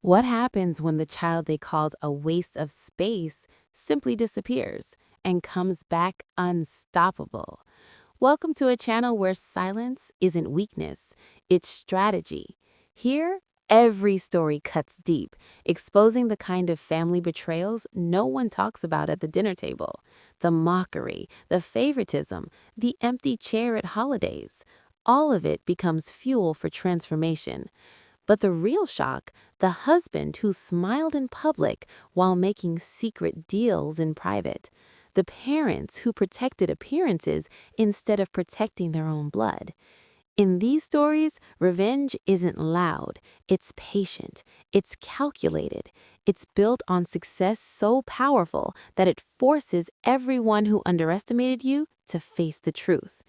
What happens when the child they called a waste of space simply disappears and comes back unstoppable? Welcome to a channel where silence isn't weakness, it's strategy. Here, every story cuts deep, exposing the kind of family betrayals no one talks about at the dinner table. The mockery, the favoritism, the empty chair at holidays. All of it becomes fuel for transformation. But the real shock, the husband who smiled in public while making secret deals in private. The parents who protected appearances instead of protecting their own blood. In these stories, revenge isn't loud, it's patient, it's calculated, it's built on success so powerful that it forces everyone who underestimated you to face the truth.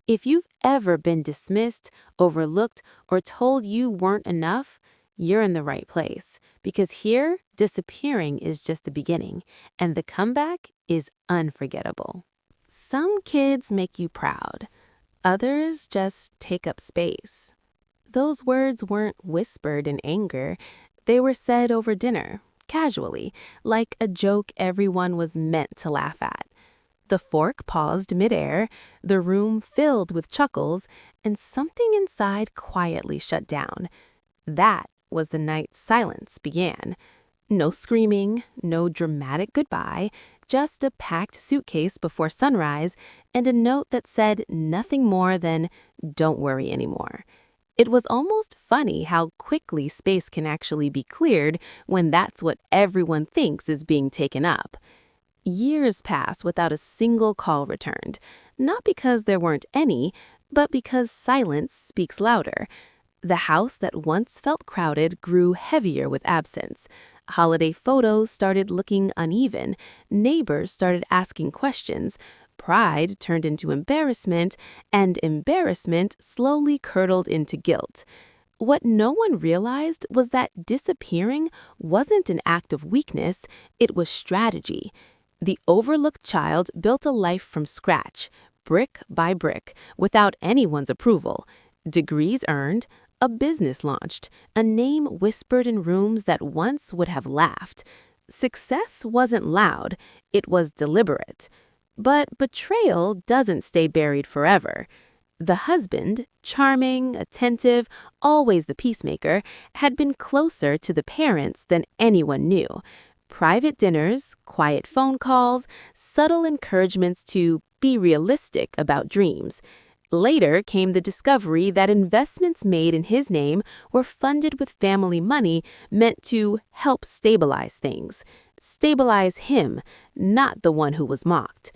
If you've ever been dismissed, overlooked, or told you weren't enough, you're in the right place. Because here, disappearing is just the beginning, and the comeback is unforgettable. Some kids make you proud. Others just take up space. Those words weren't whispered in anger. They were said over dinner, casually, like a joke everyone was meant to laugh at. The fork paused midair, the room filled with chuckles, and something inside quietly shut down. That was the night silence began. No screaming, no dramatic goodbye, just a packed suitcase before sunrise and a note that said nothing more than, "Don't worry anymore." It was almost funny how quickly space can actually be cleared when that's what everyone thinks is being taken up. Years pass without a single call returned, not because there weren't any, but because silence speaks louder. The house that once felt crowded grew heavier with absence. Holiday photos started looking uneven, neighbors started asking questions, pride turned into embarrassment, and embarrassment slowly curdled into guilt. What no one realized was that disappearing wasn't an act of weakness, it was strategy. The overlooked child built a life from scratch, brick by brick, without anyone's approval. Degrees earned, a business launched, a name whispered in rooms that once would have laughed. Success wasn't loud, it was deliberate. But betrayal doesn't stay buried forever. The husband, charming, attentive, always the peacemaker, had been closer to the parents than anyone knew. Private dinners, quiet phone calls, subtle encouragements to be realistic about dreams. Later came the discovery that investments made in his name were funded with family money meant to help stabilize things. Stabilize him, not the one who was mocked.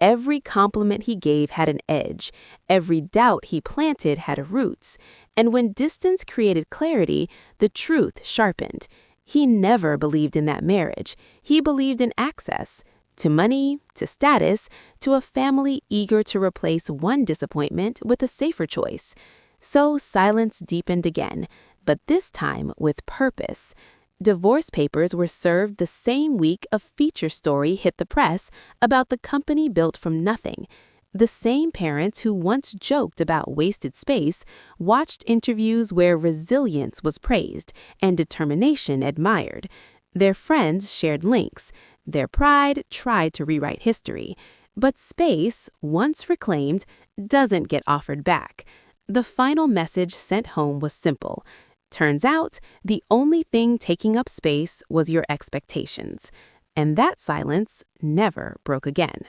Every compliment he gave had an edge. Every doubt he planted had roots. And when distance created clarity, the truth sharpened. He never believed in that marriage. He believed in access. To money, to status, to a family eager to replace one disappointment with a safer choice. So silence deepened again, but this time with purpose. Divorce papers were served the same week a feature story hit the press about the company built from nothing. The same parents who once joked about wasted space watched interviews where resilience was praised and determination admired. Their friends shared links. Their pride tried to rewrite history. But space, once reclaimed, doesn't get offered back. The final message sent home was simple. Turns out, the only thing taking up space was your expectations. And that silence never broke again.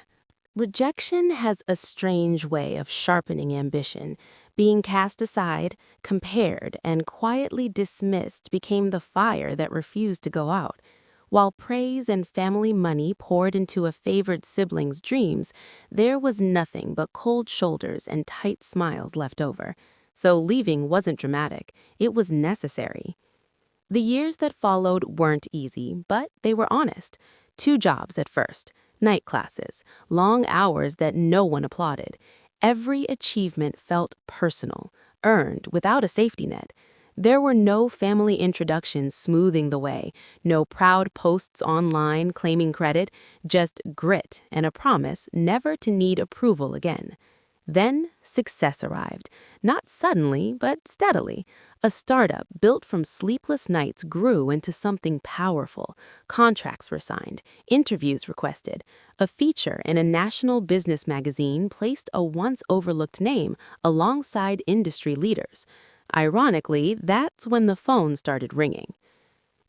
Rejection has a strange way of sharpening ambition. Being cast aside, compared, and quietly dismissed became the fire that refused to go out. While praise and family money poured into a favored sibling's dreams, there was nothing but cold shoulders and tight smiles left over. So leaving wasn't dramatic, it was necessary. The years that followed weren't easy, but they were honest. 2 jobs at first, night classes, long hours that no one applauded. Every achievement felt personal, earned without a safety net. There were no family introductions smoothing the way, no proud posts online claiming credit, just grit and a promise never to need approval again. Then success arrived, not suddenly, but steadily. A startup built from sleepless nights grew into something powerful. Contracts were signed, interviews requested. A feature in a national business magazine placed a once overlooked name alongside industry leaders. Ironically, that's when the phone started ringing.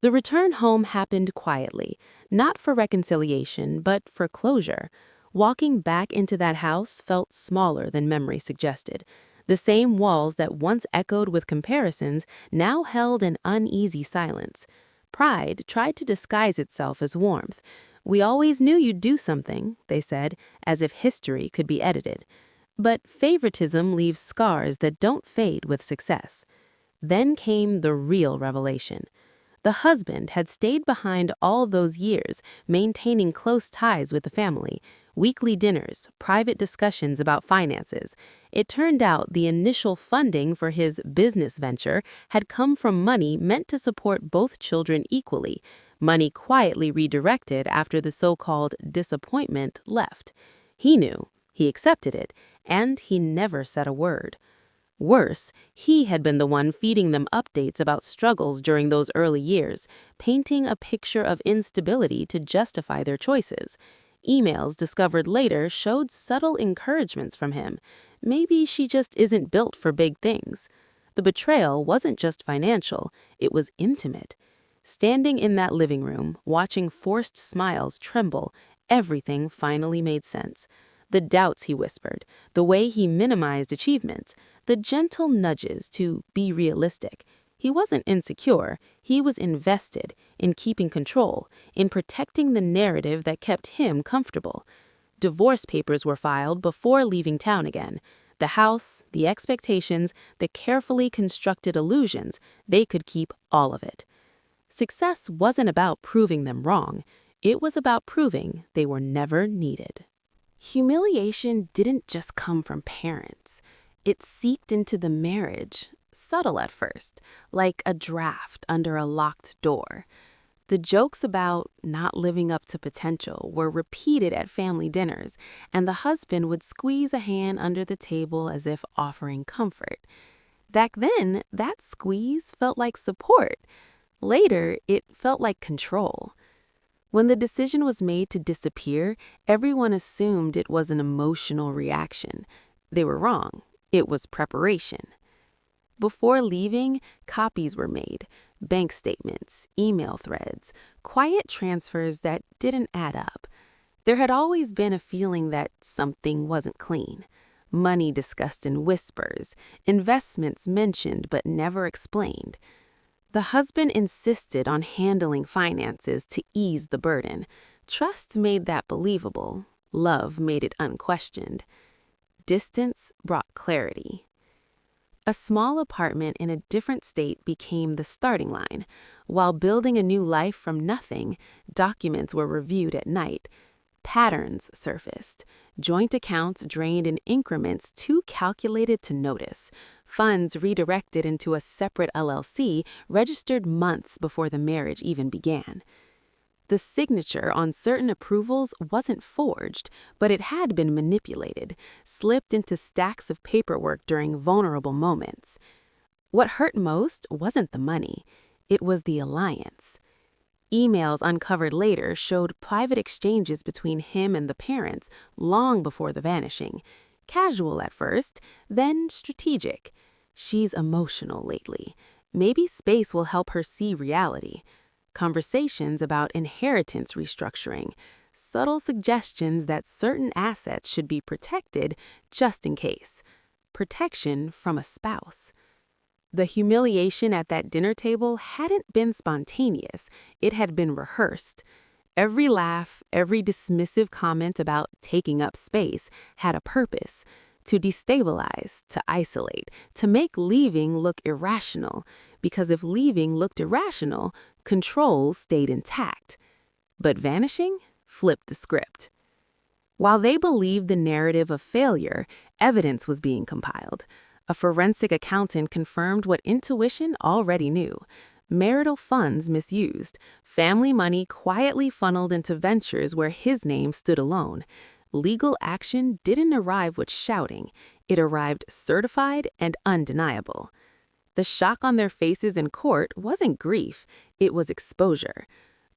The return home happened quietly, not for reconciliation, but for closure. Walking back into that house felt smaller than memory suggested. The same walls that once echoed with comparisons now held an uneasy silence. Pride tried to disguise itself as warmth. "We always knew you'd do something," they said, as if history could be edited. But favoritism leaves scars that don't fade with success. Then came the real revelation. The husband had stayed behind all those years, maintaining close ties with the family, weekly dinners, private discussions about finances. It turned out the initial funding for his business venture had come from money meant to support both children equally, money quietly redirected after the so-called disappointment left. He knew, he accepted it, and he never said a word. Worse, he had been the one feeding them updates about struggles during those early years, painting a picture of instability to justify their choices. Emails discovered later showed subtle encouragements from him. Maybe she just isn't built for big things. The betrayal wasn't just financial, it was intimate. Standing in that living room, watching forced smiles tremble, everything finally made sense. The doubts he whispered, the way he minimized achievements, the gentle nudges to be realistic. He wasn't insecure, he was invested in keeping control, in protecting the narrative that kept him comfortable. Divorce papers were filed before leaving town again. The house, the expectations, the carefully constructed illusions, they could keep all of it. Success wasn't about proving them wrong, it was about proving they were never needed. Humiliation didn't just come from parents. It seeped into the marriage, subtle at first, like a draft under a locked door. The jokes about not living up to potential were repeated at family dinners, and the husband would squeeze a hand under the table as if offering comfort. Back then, that squeeze felt like support. Later, it felt like control. When the decision was made to disappear, everyone assumed it was an emotional reaction. They were wrong. It was preparation. Before leaving, copies were made, bank statements, email threads, quiet transfers that didn't add up. There had always been a feeling that something wasn't clean. Money discussed in whispers, investments mentioned but never explained. The husband insisted on handling finances to ease the burden. Trust made that believable. Love made it unquestioned. Distance brought clarity. A small apartment in a different state became the starting line. While building a new life from nothing, documents were reviewed at night. Patterns surfaced. Joint accounts drained in increments too calculated to notice. Funds redirected into a separate LLC registered months before the marriage even began. The signature on certain approvals wasn't forged, but it had been manipulated, slipped into stacks of paperwork during vulnerable moments. What hurt most wasn't the money, it was the alliance. Emails uncovered later showed private exchanges between him and the parents long before the vanishing. Casual at first, then strategic. "She's emotional lately. Maybe space will help her see reality." Conversations about inheritance restructuring. Subtle suggestions that certain assets should be protected just in case. Protection from a spouse. The humiliation at that dinner table hadn't been spontaneous, it had been rehearsed. Every laugh, every dismissive comment about taking up space had a purpose: to destabilize, to isolate, to make leaving look irrational, because if leaving looked irrational, control stayed intact. But vanishing flipped the script. While they believed the narrative of failure, evidence was being compiled. A forensic accountant confirmed what intuition already knew. Marital funds misused, family money quietly funneled into ventures where his name stood alone. Legal action didn't arrive with shouting. It arrived certified and undeniable. The shock on their faces in court wasn't grief, it was exposure.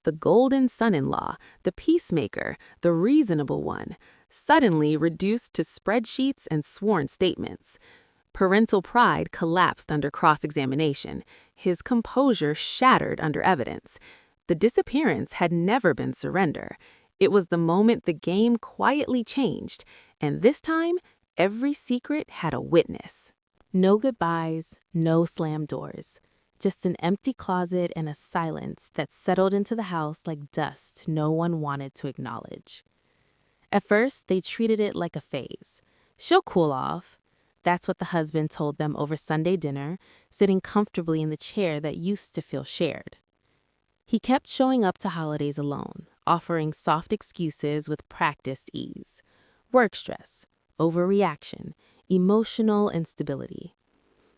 The golden son-in-law, the peacemaker, the reasonable one, suddenly reduced to spreadsheets and sworn statements. Parental pride collapsed under cross-examination. His composure shattered under evidence. The disappearance had never been surrender. It was the moment the game quietly changed, and this time, every secret had a witness. No goodbyes, no slammed doors. Just an empty closet and a silence that settled into the house like dust no one wanted to acknowledge. At first, they treated it like a phase. She'll cool off. That's what the husband told them over Sunday dinner, sitting comfortably in the chair that used to feel shared. He kept showing up to holidays alone, offering soft excuses with practiced ease. Work stress, overreaction, emotional instability.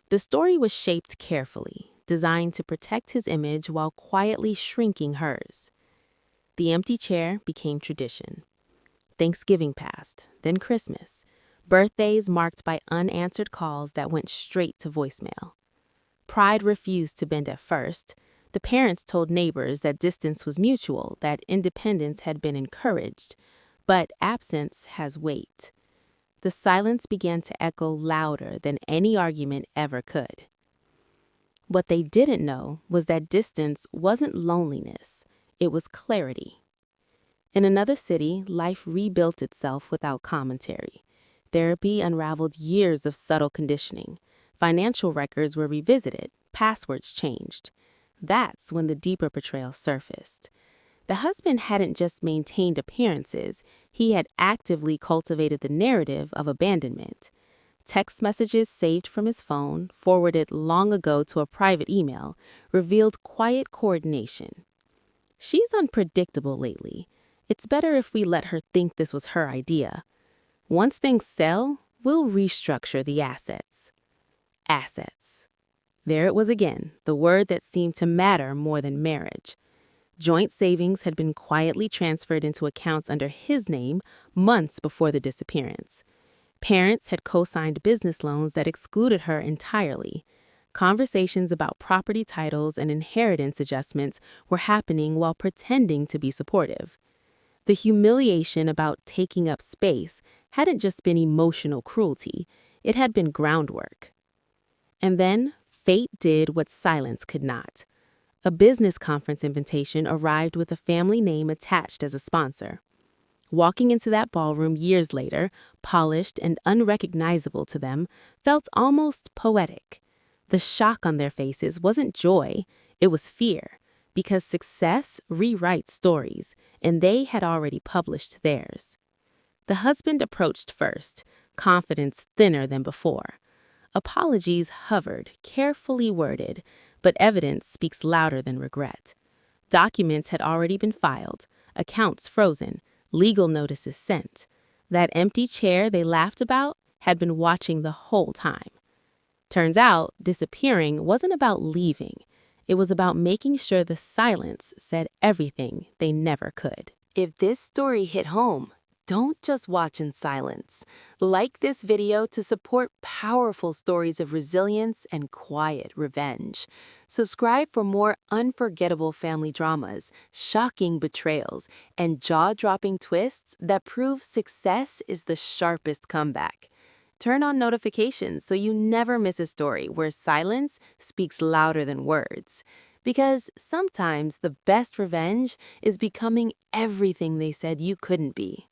The story was shaped carefully, designed to protect his image while quietly shrinking hers. The empty chair became tradition. Thanksgiving passed, then Christmas. Birthdays marked by unanswered calls that went straight to voicemail. Pride refused to bend at first. The parents told neighbors that distance was mutual, that independence had been encouraged. But absence has weight. The silence began to echo louder than any argument ever could. What they didn't know was that distance wasn't loneliness, it was clarity. In another city, life rebuilt itself without commentary. Therapy unraveled years of subtle conditioning. Financial records were revisited, passwords changed. That's when the deeper betrayal surfaced. The husband hadn't just maintained appearances, he had actively cultivated the narrative of abandonment. Text messages saved from his phone, forwarded long ago to a private email, revealed quiet coordination. She's unpredictable lately. It's better if we let her think this was her idea. Once things sell, we'll restructure the assets. Assets. There it was again, the word that seemed to matter more than marriage. Joint savings had been quietly transferred into accounts under his name months before the disappearance. Parents had co-signed business loans that excluded her entirely. Conversations about property titles and inheritance adjustments were happening while pretending to be supportive. The humiliation about taking up space hadn't just been emotional cruelty, it had been groundwork. And then, fate did what silence could not. A business conference invitation arrived with a family name attached as a sponsor. Walking into that ballroom years later, polished and unrecognizable to them, felt almost poetic. The shock on their faces wasn't joy, it was fear, because success rewrites stories, and they had already published theirs. The husband approached first, confidence thinner than before. Apologies hovered, carefully worded, but evidence speaks louder than regret. Documents had already been filed, accounts frozen, legal notices sent. That empty chair they laughed about had been watching the whole time. Turns out, disappearing wasn't about leaving. It was about making sure the silence said everything they never could. If this story hit home, don't just watch in silence. Like this video to support powerful stories of resilience and quiet revenge. Subscribe for more unforgettable family dramas, shocking betrayals, and jaw-dropping twists that prove success is the sharpest comeback. Turn on notifications so you never miss a story where silence speaks louder than words. Because sometimes the best revenge is becoming everything they said you couldn't be.